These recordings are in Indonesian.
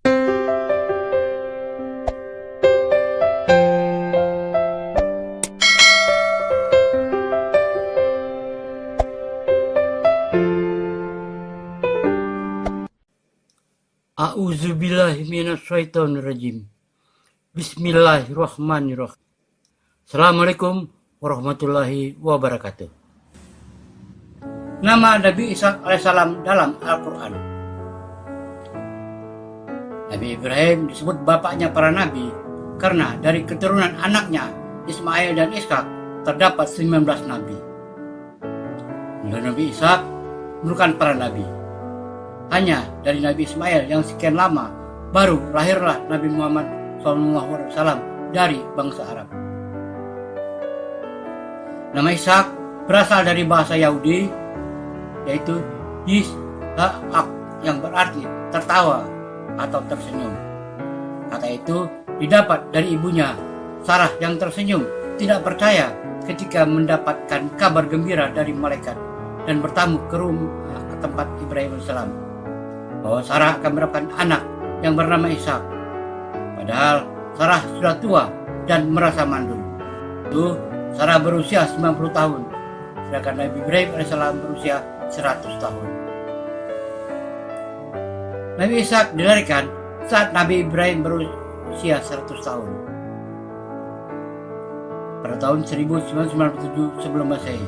A'udzubillahi minasyaitonirrajim. Bismillahirrahmanirrahim. Assalamualaikum warahmatullahi wabarakatuh. Nama Nabi Isa alaihissalam dalam Al-Quran. Nabi Ibrahim disebut bapaknya para nabi karena dari keturunan anaknya Ismail dan Ishak terdapat 19 nabi. Nabi Ishak merupakan para nabi. Hanya dari Nabi Ismail yang sekian lama baru lahirlah Nabi Muhammad SAW dari bangsa Arab. Nama Ishak berasal dari bahasa Yahudi, yaitu Yishak, yang berarti tertawa atau tersenyum. Kata itu didapat dari ibunya Sarah yang tersenyum tidak percaya ketika mendapatkan kabar gembira dari malaikat dan bertamu ke rumah ke tempat Ibrahim AS bahwa Sarah akan mendapatkan anak yang bernama Ishak. Padahal Sarah sudah tua dan merasa mandul. Itu Sarah berusia 90 tahun, sedangkan Nabi Ibrahim AS berusia 100 tahun. Nabi Ishak dilahirkan saat Nabi Ibrahim berusia 100 tahun. Pada tahun 1997 sebelum Masehi.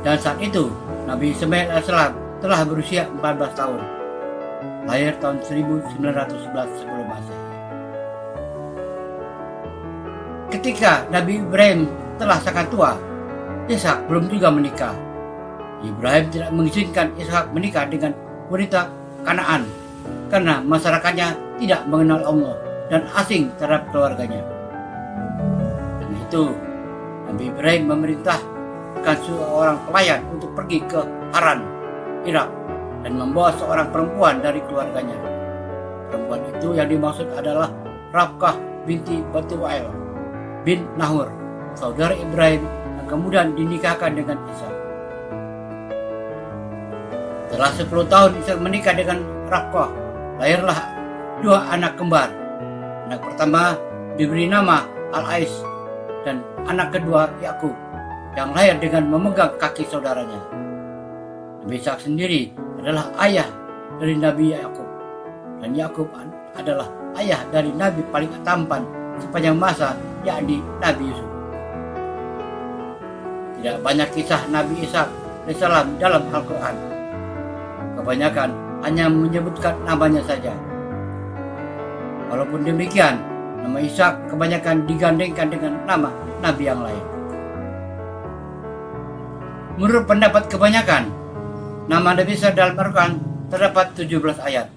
Dan saat itu Nabi Ismail AS telah berusia 14 tahun. Lahir tahun 1911 sebelum Masehi. Ketika Nabi Ibrahim telah sangat tua, Ishak belum juga menikah. Ibrahim tidak mengizinkan Ishak menikah dengan wanita Kanaan karena masyarakatnya tidak mengenal Allah dan asing terhadap keluarganya. Karena itu, Nabi Ibrahim memerintahkan seorang pelayan untuk pergi ke Haran, Irak, dan membawa seorang perempuan dari keluarganya. Perempuan itu yang dimaksud adalah Rabkah binti Batu'ail bin Nahur, saudara Ibrahim yang kemudian dinikahkan dengan Ishak. Setelah 10 tahun Ishak menikah dengan Rabkah, lahirlah 2 anak kembar. Anak pertama diberi nama Al-Ais dan anak kedua Yakub yang lahir dengan memegang kaki saudaranya. Nabi Ishak sendiri adalah ayah dari Nabi Yakub, dan Yakub adalah ayah dari Nabi paling tampan sepanjang masa, yakni Nabi Yusuf. Tidak banyak kisah Nabi Ishak AS dalam Al-Quran. Kebanyakan hanya menyebutkan namanya saja. Walaupun demikian, nama Ishak kebanyakan digandengkan dengan nama Nabi yang lain. Menurut pendapat kebanyakan, nama Nabi Isa dalam Al-Quran terdapat 17 ayat.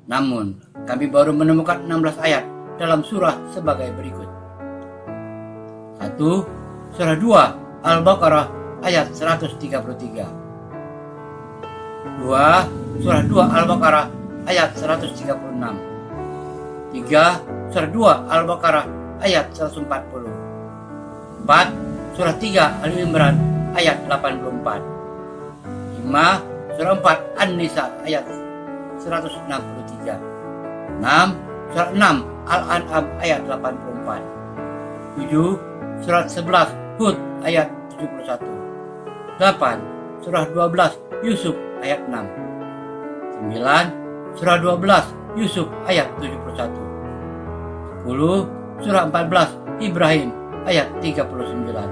Namun, kami baru menemukan 16 ayat dalam surah sebagai berikut. 1. Surah 2 Al-Baqarah ayat 133. 2. Surah 2 Al-Baqarah ayat 136. 3. Surah 2 Al-Baqarah ayat 140. 4. Surah 3 Al-Imran ayat 84. 5. Surah 4 An-Nisa ayat 163. 6. Surah 6 Al-An'am ayat 84. 7. Surat 11 Hud ayat 71. 8. Surah 12 Yusuf ayat 6. 9. Surah 12 Yusuf ayat 71. 10. Surah 14 Ibrahim ayat 39.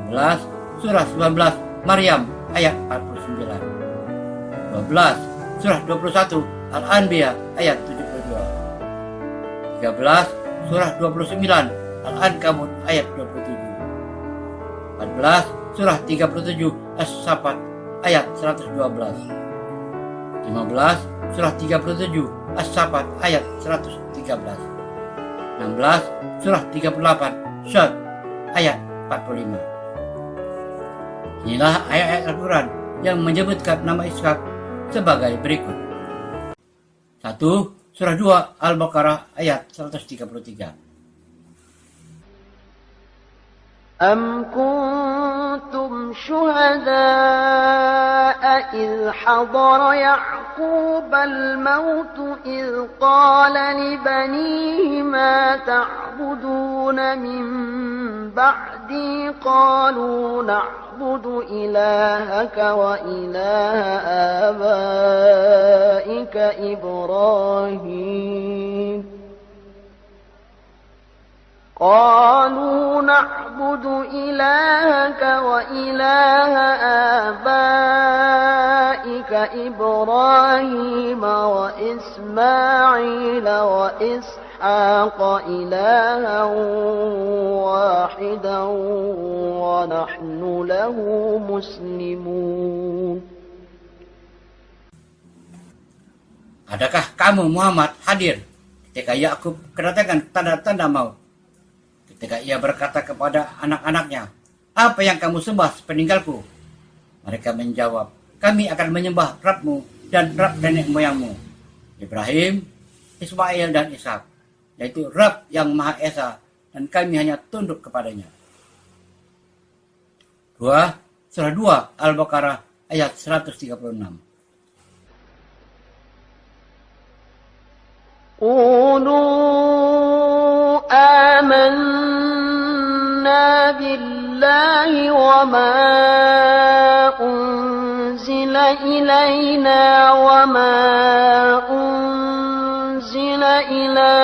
11. Surah 19 Maryam ayat 49. 12. Surah 21 Al-Anbiya ayat 72. 13. Surah 29 Al-Ankabut ayat 27. 14. Surah 37 As-Saffat ayat 112. 15. Surah 37 As-Saffat ayat 113. 16. Surah 38 Syad ayat 45. Inilah ayat-ayat Al-Quran yang menyebutkan nama Ishak sebagai berikut. 1. Surah 2 Al-Baqarah ayat 133. أم كنتم شهداء إذ حضر يعقوب يعقوب الموت إذ قال لبنيه ما تعبدون من بعدي قالوا نعبد إلهك وإله آبائك إبراهيم قالوا نعبد إلهك وإله آبائك إبراهيم وإسماعيل وإسحاق إلها واحدا ونحن له مسلمون. Adakah kamu Muhammad hadir ketika Yakub kedatangan tanda-tanda maut? Ketika ia berkata kepada anak-anaknya, apa yang kamu sembah sepeninggalku? Mereka menjawab, kami akan menyembah Rabbmu dan Rabb nenek moyangmu, Ibrahim, Ismail dan Ishak, yaitu Rabb yang Maha Esa, dan kami hanya tunduk kepadanya. Surah 2 Al-Baqarah ayat 136. آمنا بالله وما أنزل إلينا وما أنزل إلى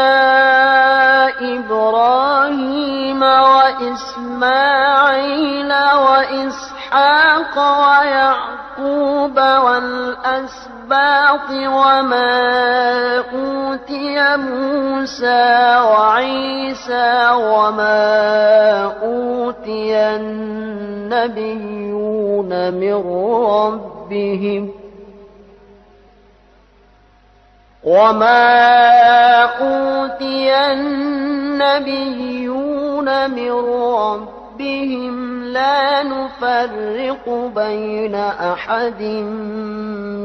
إبراهيم وإسماعيل وإسحاق ويعقوب والأسباط وما أوتي موسى وعيسى وما أوتي النبيون من ربهم لا نفرق بين أحد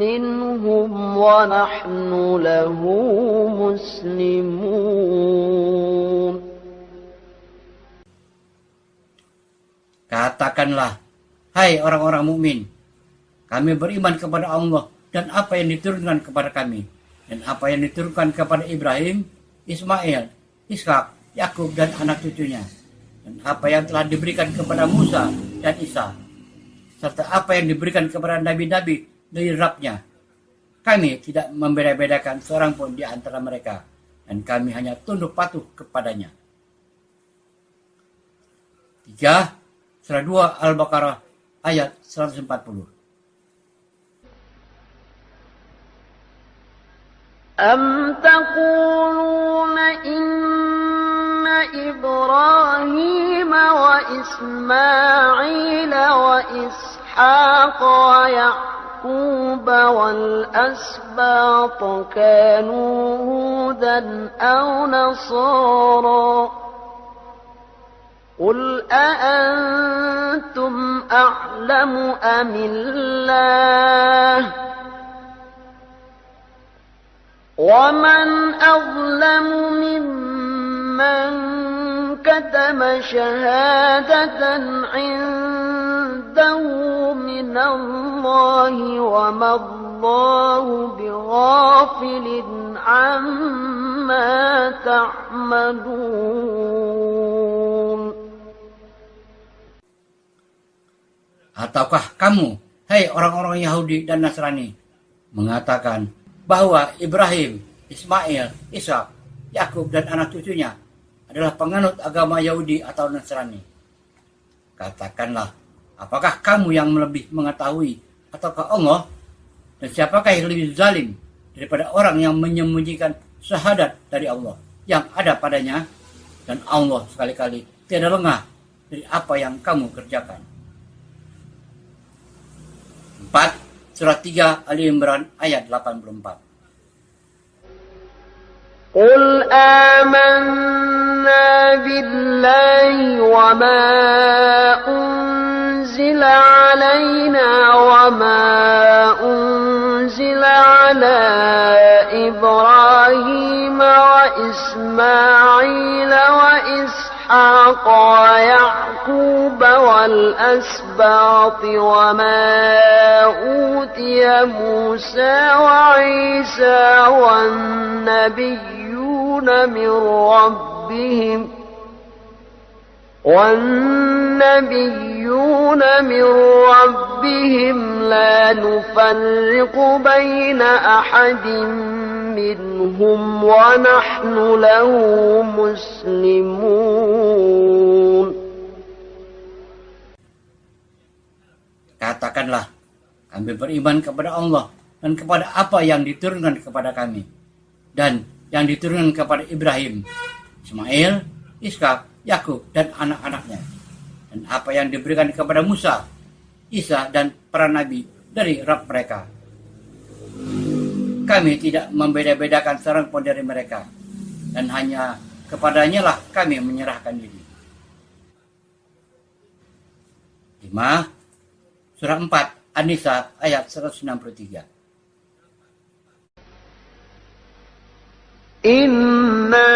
منهم ونحن له مسلمون. Katakanlah, hai orang-orang mukmin, kami beriman kepada Allah dan apa yang diturunkan kepada kami, dan apa yang diturunkan kepada Ibrahim, Ismail, Ishak, Yakub dan anak cucunya, dan apa yang telah diberikan kepada Musa dan Isa, serta apa yang diberikan kepada nabi-nabi dari Rabb-Nya. Kami tidak membeda-bedakan seorang pun di antara mereka, dan kami hanya tunduk patuh kepadanya. 3. Surah 2 Al-Baqarah ayat 140. أم تقولون إن إبراهيم وإسماعيل وإسحاق ويعقوب والأسباط كانوا هودا أو نصارى قل أأنتم أعلم أم الله ومن أظلم ممن كتم شهادة عنده من الله وما الله بغافل عما تعملون. Ataukah kamu, hai orang-orang Yahudi dan Nasrani, mengatakan bahwa Ibrahim, Ismail, Ishak, Yakub dan anak cucunya adalah penganut agama Yahudi atau Nasrani? Katakanlah, apakah kamu yang lebih mengetahui ataukah Allah? Dan siapakah yang lebih zalim daripada orang yang menyembunyikan syahadat dari Allah yang ada padanya, dan Allah sekali-kali tiada lengah dari apa yang kamu kerjakan. 4. Surah 3 Ali Imran ayat 84. قل آمنا بالله وما أنزل علينا وما أنزل على إبراهيم وإسماعيل وإسحاق ويعقوب والأسباط وما أوتي موسى وعيسى والنبيون من ربهم لا نفرق بين أحد منهم ونحن له مسلمون. Katakanlah, kami beriman kepada Allah dan kepada apa yang diturunkan kepada kami dan yang diturunkan kepada Ibrahim, Ismail, Ishak, Yakub dan anak-anaknya, dan apa yang diberikan kepada Musa, Isa dan para nabi dari Rabb mereka. Kami tidak membeda-bedakan seorang pun dari mereka, dan hanya kepadanya lah kami menyerahkan diri. 5. Surah 4 An-Nisa ayat 163. Inna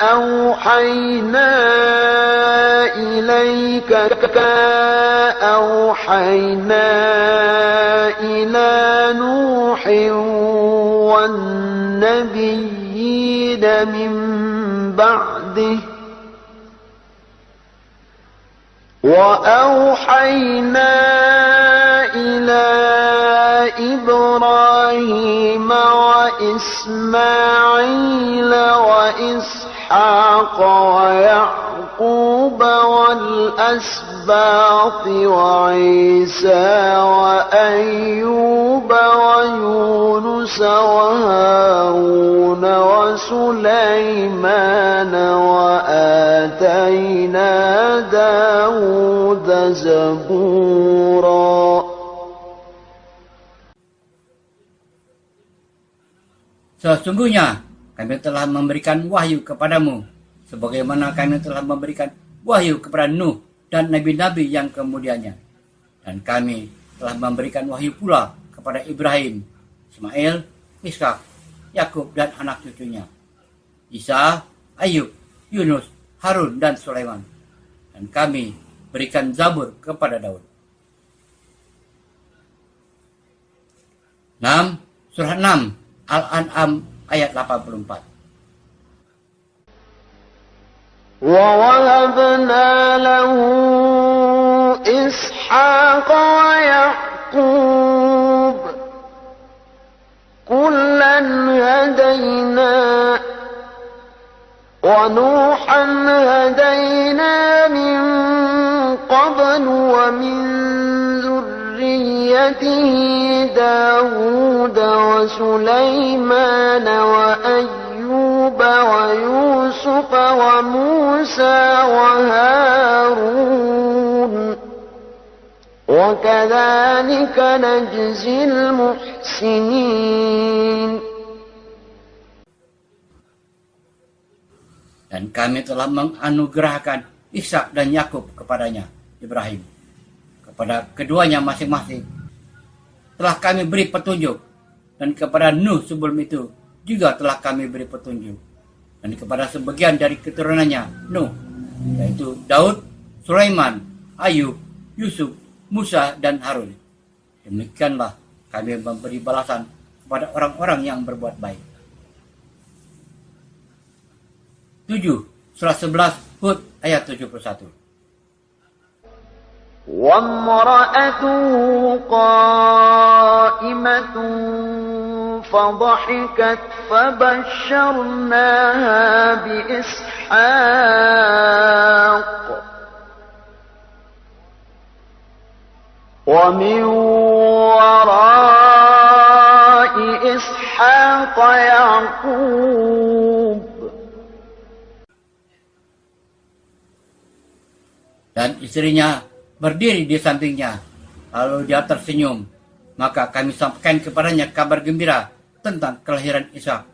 أوحينا إليك كما أوحينا إلى نوح والنبيين من بعده وأوحينا إلى إبراهيم وإسماعيل وإسحاق ويعقوب والأسباط وعيسى وأيوب ويونس وهارون وسليمان وآتينا داود زبورا. Sesungguhnya kami telah memberikan wahyu kepadamu, sebagaimana kami telah memberikan wahyu kepada Nuh dan nabi-nabi yang kemudiannya. Dan kami telah memberikan wahyu pula kepada Ibrahim, Ismail, Ishak, Yakub dan anak cucunya, Isa, Ayub, Yunus, Harun dan Sulaiman. Dan kami berikan Zabur kepada Daud. 6. Surah 6 Al-An'am ayat 84. وَوَهَبْنَا لَهُ إِسْحَاقَ وَيَعْقُوبَ كُلًّا هَدَيْنَا وَنُوحًا هَدَيْنَا مِن قَبْلُ وَمِن ذُرِّيَّتِهِ دَاوُودَ وَسُلَيْمَانَ وَأَيُّوبَ وَيُوسُفَ وَمُوسَى وَهَارُونَ وَكَذَلِكَ نَجْزِي الْمُحْسِنِينَ. Dan kami telah menganugerahkan Ishak dan Yakub kepadanya, Ibrahim. Kepada keduanya masing-masing telah kami beri petunjuk, dan kepada Nuh sebelum itu juga telah kami beri petunjuk, dan kepada sebagian dari keturunannya Nuh, yaitu Daud, Sulaiman, Ayub, Yusuf, Musa dan Harun. Demikianlah kami memberi balasan kepada orang-orang yang berbuat baik. 7. Surah 11 Hud ayat 71. وَامْرَأَتُهُ قَائِمَةٌ فَضَحِكَتْ فَبَشَّرْنَاهَا بِإِسْحَاقَ وَمِنْ وَرَاءِ إِسْحَاقَ يَعْقُوبَ. Dan istrinya berdiri di sampingnya, lalu dia tersenyum. Maka kami sampaikan kepadanya kabar gembira tentang kelahiran Ishak.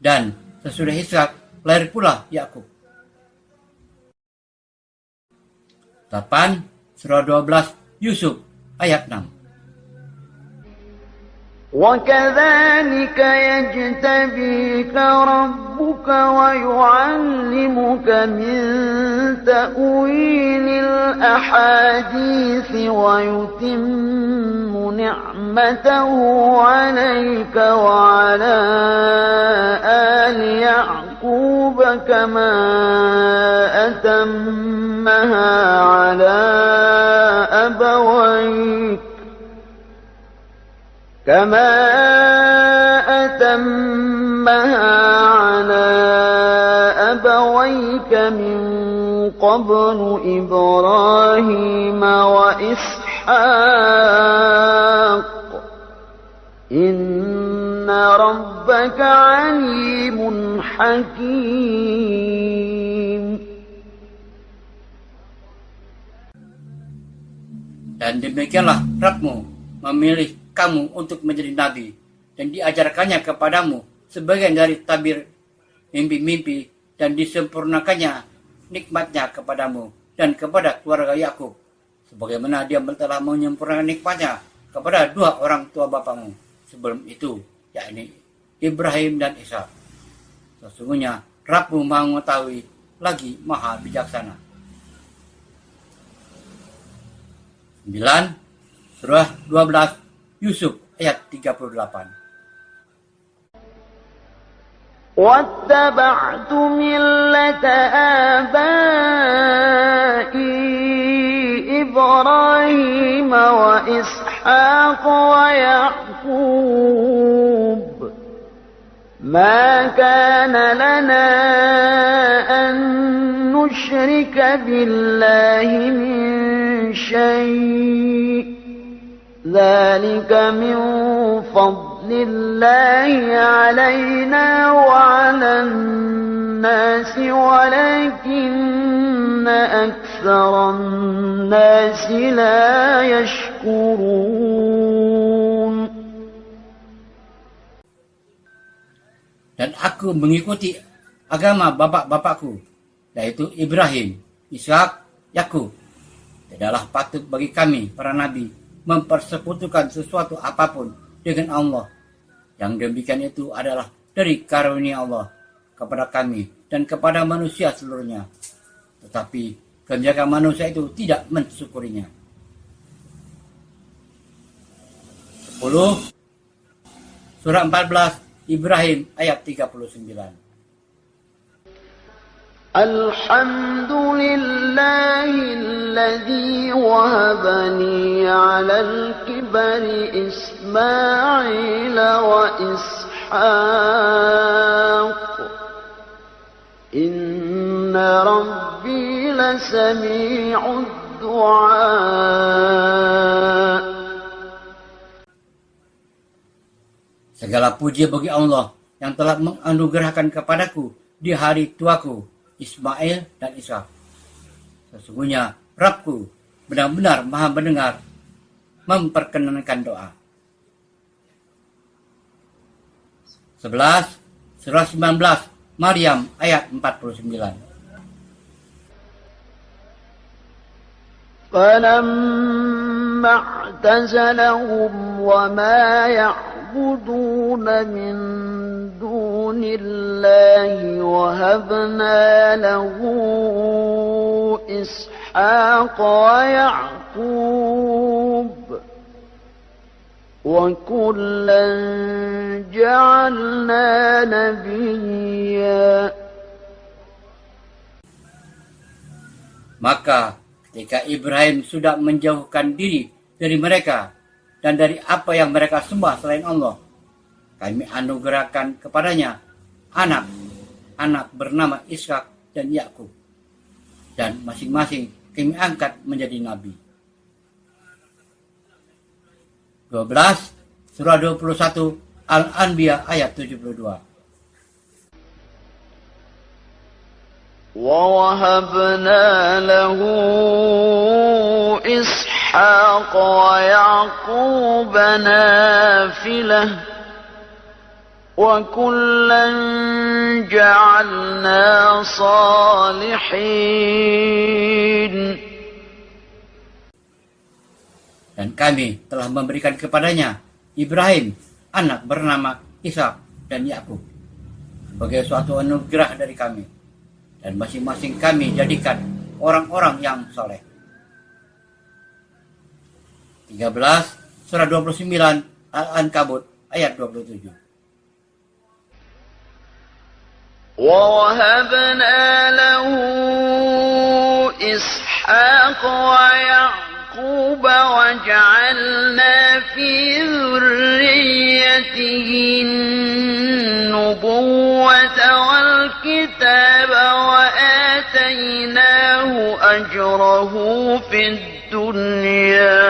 Dan sesudah Ishak lahir pula Yakub. 8. Surah 12 Yusuf ayat 6. وكذلك يجتبيك ربك ويعلمك من تأويل الأحاديث ويتم نعمته عليك وعلى آل يعقوب كما أتمها على أبويك من قبل إبراهيم وإسحاق إن ربك عليم حكيم. Dan demikianlah Rabbmu memilih kamu untuk menjadi nabi dan diajarkannya kepadamu sebagian dari tabir mimpi-mimpi dan disempurnakannya nikmatnya kepadamu dan kepada keluarga Yakub sebagaimana dia telah menyempurnakan nikmatnya kepada dua orang tua bapamu sebelum itu, yakni Ibrahim dan Ishak. Sesungguhnya Rabbmu Maha mengetahui lagi Maha bijaksana. 9. Surah 12 Yusuf ayat 38. واتبعت ملة آبائي إبراهيم وإسحاق ويعقوب ما كان لنا أن نشرك بالله من شيء ذلك من فضل الله علينا وعلى الناس ولكن أكثر الناس لا يشكرون. Dan aku mengikuti agama bapak-bapakku, yaitu Ibrahim, Ishak, Yakub. Tidaklah patut bagi kami, para nabi, mempersekutukan sesuatu apapun dengan Allah. Yang demikian itu adalah dari karunia Allah kepada kami dan kepada manusia seluruhnya. Tetapi kebanyakan manusia itu tidak mensyukurinya. 10. Surah 14 Ibrahim ayat 39. الحمد لله الذي وهبني على الكبر إسماعيل وإسحاق إن ربي لسميع الدعاء. Segala puji bagi Allah yang telah menganugerahkan kepadaku di hari tuaku Ismail dan Ishak. Sesungguhnya Rabbku benar-benar Maha mendengar, memperkenankan doa. 11. Surah 19 Maryam ayat 49. فلما اعتزلهم وما يعبدون من دون الله وهبنا له إسحاق ويعقوب وكلا جعلنا نبيا. Maka ketika Ibrahim sudah menjauhkan diri dari mereka dan dari apa yang mereka sembah selain Allah, kami anugerahkan kepadanya anak bernama Ishak dan Yakub, dan masing-masing kami angkat menjadi nabi. 12. Surah 21 Al-Anbiya ayat 72. ووهبنا له إسحاق ويعقوب نافلة وكلا جعلنا صالحين. Dan kami telah memberikan kepadanya Ibrahim, anak bernama Ishak dan Yakub sebagai suatu anugerah dari kami, dan masing-masing kami jadikan orang-orang yang soleh. 13 surah 29 Al-Ankabut ayat 27. وَوَهَبْنَا لَهُ إِسْحَاقَ وَيَعْقُوبَ وَجَعَلْنَا فِي ذُرِّيَّتِهِ النُّبُوَّةَ وَالْكِتَابَ وَآتَيْنَاهُ أَجْرَهُ فِي الدُّنْيَا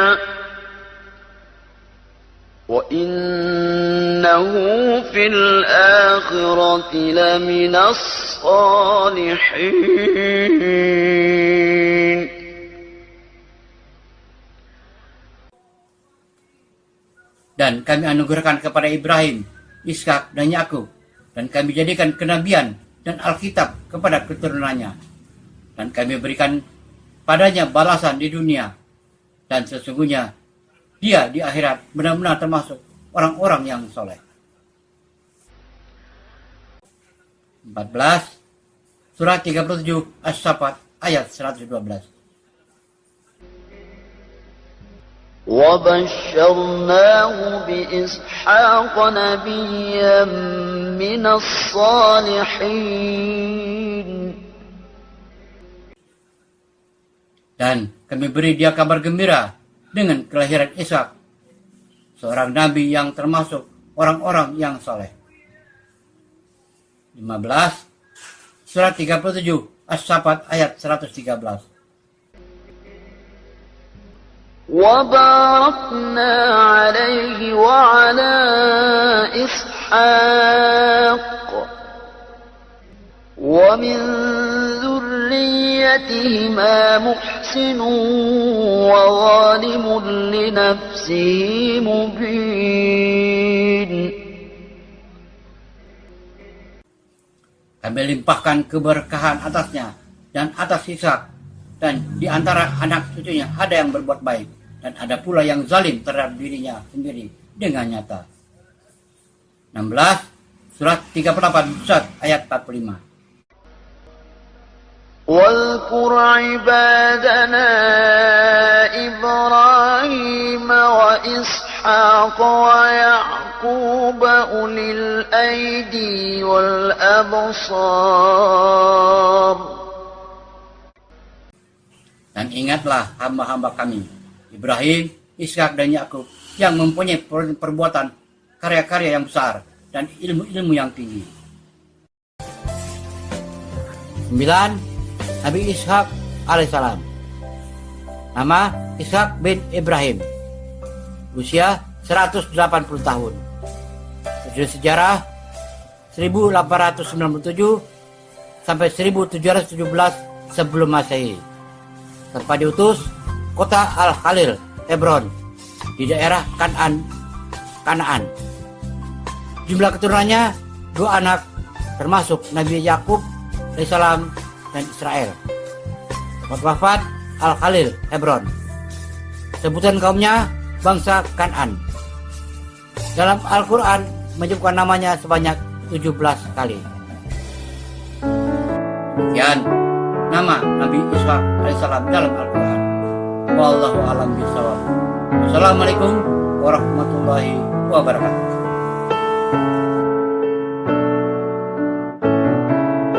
وَإِنَّهُ فِي الْآخِرَةِ لَمِنَ الصَّالِحِينَ. Dan kami anugerahkan kepada Ibrahim, Ishak, dan Yakub, dan kami jadikan kenabian dan Alkitab kepada keturunannya, dan kami berikan padanya balasan di dunia, dan sesungguhnya dia di akhirat benar-benar termasuk orang-orang yang soleh. 14 Surat 37 As-Saffat ayat 112. وَبَشَّرْنَاهُ بِإِسْحَاقَ نَبِيًّا مِنَ الصَّالِحِينَ. Dan kami beri dia kabar gembira dengan kelahiran Ishak, seorang nabi yang termasuk orang-orang yang soleh. 15 Surat 37 As-Saffat ayat 113. وَبَارَكْنَا عَلَيْهِ وَعَلَى إِسْحَاقَ وَمِنْ ذُرِّيَّتِهِمَا مُحْسِنٌ وَظَالِمٌ لِنَفْسِهِ مُبِينٌ. Kami limpahkan keberkahan atasnya dan atas Ishak, dan di antara anak cucunya ada yang berbuat baik, dan ada pula yang zalim terhadap dirinya sendiri dengan nyata. 16 Surat 38 ayat 45. واذكر عبادنا إبراهيم وإسحاق ويعقوب أولي الأيدي والأبصار. Dan ingatlah hamba-hamba kami, Ibrahim, Ishak, dan Yakub, yang mempunyai perbuatan karya-karya yang besar dan ilmu-ilmu yang tinggi. 9 Nabi Ishak alaihissalam. Nama Ishak bin Ibrahim. Usia 180 tahun. Periode sejarah 1897 sampai 1717 sebelum Masehi. Tempat diutus kota Al-Khalil, Hebron, di daerah Kanaan. Jumlah keturunannya 2 anak, termasuk Nabi Yakub alaihissalam dan Israel. Tempat wafat Al-Khalil, Hebron. Sebutan kaumnya bangsa Kanaan. Dalam Al-Quran menyebutkan namanya sebanyak 17 kali. Sekian nama Nabi Ishak alaihissalam dalam Al-Quran. Wallahu a'lam bishawab. Wassalamualaikum warahmatullahi wabarakatuh.